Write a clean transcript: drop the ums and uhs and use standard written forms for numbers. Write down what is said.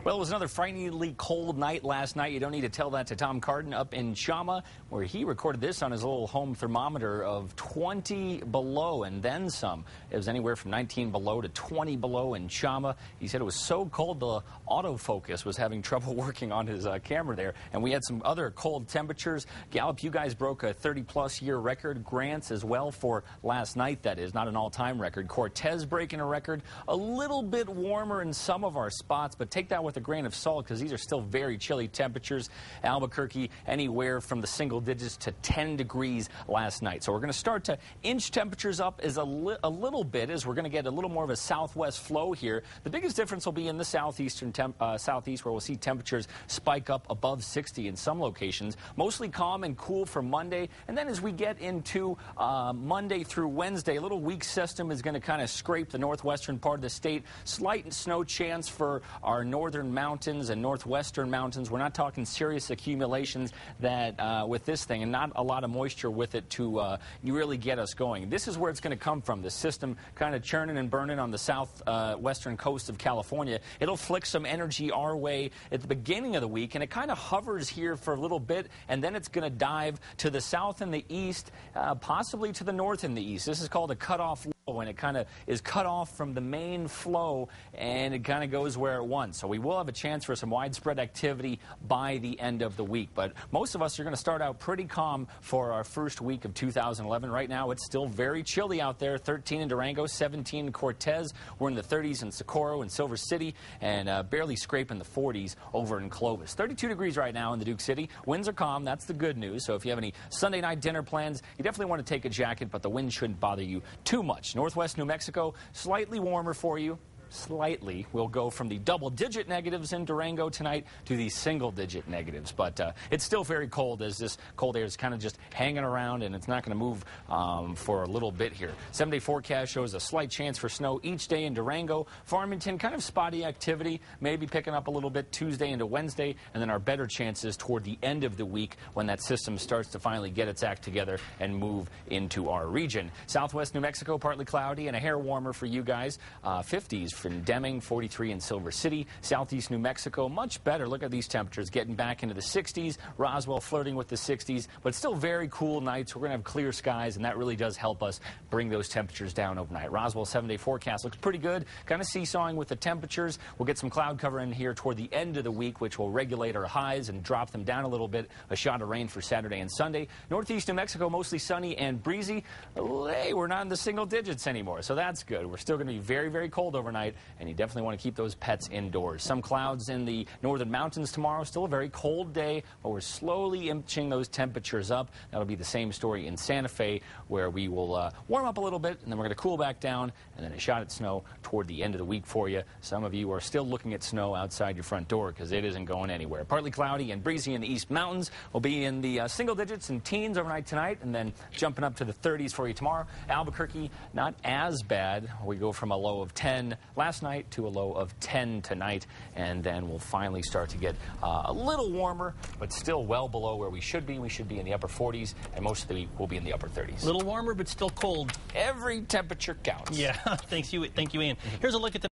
Well, it was another frighteningly cold night last night. You don't need to tell that to Tom Carden up in Chama, where he recorded this on his little home thermometer of 20 below and then some. It was anywhere from 19 below to 20 below in Chama. He said it was so cold the autofocus was having trouble working on his camera there. And we had some other cold temperatures. Gallup, you guys broke a 30-plus year record. Grants as well for last night, that is. Not an all-time record. Cortez breaking a record. A little bit warmer in some of our spots, but take that with a grain of salt because these are still very chilly temperatures. Albuquerque anywhere from the single digits to 10 degrees last night. So we're going to start to inch temperatures up as a little bit as we're going to get a little more of a southwest flow here. The biggest difference will be in the southeastern southeast, where we'll see temperatures spike up above 60 in some locations. Mostly calm and cool for Monday. And then as we get into Monday through Wednesday, a little weak system is going to kind of scrape the northwestern part of the state. Slight snow chance for our northern mountains and northwestern mountains. We're not talking serious accumulations that with this thing, and not a lot of moisture with it to really get us going. This is where it's going to come from. The system kind of churning and burning on the southwestern coast of California. It'll flick some energy our way at the beginning of the week, and it kind of hovers here for a little bit, and then it's going to dive to the south and the east, possibly to the north and the east. This is called a cutoff low, and it kind of is cut off from the main flow, and it kind of goes where it wants. So we will have a chance for some widespread activity by the end of the week. But most of us are going to start out pretty calm for our first week of 2011. Right now, it's still very chilly out there. 13 in Durango, 17 in Cortez. We're in the 30s in Socorro and Silver City, and barely scraping the 40s over in Clovis. 32 degrees right now in the Duke City. Winds are calm. That's the good news. So if you have any Sunday night dinner plans, you definitely want to take a jacket, but the wind shouldn't bother you too much. Northwest New Mexico, slightly warmer for you. Slightly. We'll go from the double-digit negatives in Durango tonight to the single-digit negatives. But it's still very cold as this cold air is kind of just hanging around, and it's not going to move for a little bit here. 7-day forecast shows a slight chance for snow each day in Durango. Farmington, kind of spotty activity, maybe picking up a little bit Tuesday into Wednesday, and then our better chances toward the end of the week when that system starts to finally get its act together and move into our region. Southwest New Mexico, partly cloudy and a hair warmer for you guys. 50s in Deming, 43 in Silver City. Southeast New Mexico, much better. Look at these temperatures getting back into the 60s. Roswell flirting with the 60s, but still very cool nights. We're going to have clear skies, and that really does help us bring those temperatures down overnight. Roswell 7-day forecast looks pretty good. Kind of seesawing with the temperatures. We'll get some cloud cover in here toward the end of the week, which will regulate our highs and drop them down a little bit. A shot of rain for Saturday and Sunday. Northeast New Mexico, mostly sunny and breezy. Hey, we're not in the single digits anymore, so that's good. We're still going to be very, very cold overnight, and you definitely want to keep those pets indoors. Some clouds in the northern mountains tomorrow. Still a very cold day, but we're slowly inching those temperatures up. That'll be the same story in Santa Fe, where we will warm up a little bit, and then we're going to cool back down, and then a shot at snow toward the end of the week for you. Some of you are still looking at snow outside your front door because it isn't going anywhere. Partly cloudy and breezy in the East Mountains. We'll be in the single digits and teens overnight tonight, and then jumping up to the 30s for you tomorrow. Albuquerque, not as bad. We go from a low of 10 last night to a low of 10 tonight, and then we'll finally start to get a little warmer, but still well below where we should be. We should be in the upper 40s, and most of the week we'll be in the upper 30s. A little warmer, but still cold. Every temperature counts. Yeah, thank you, Ian. Here's a look at the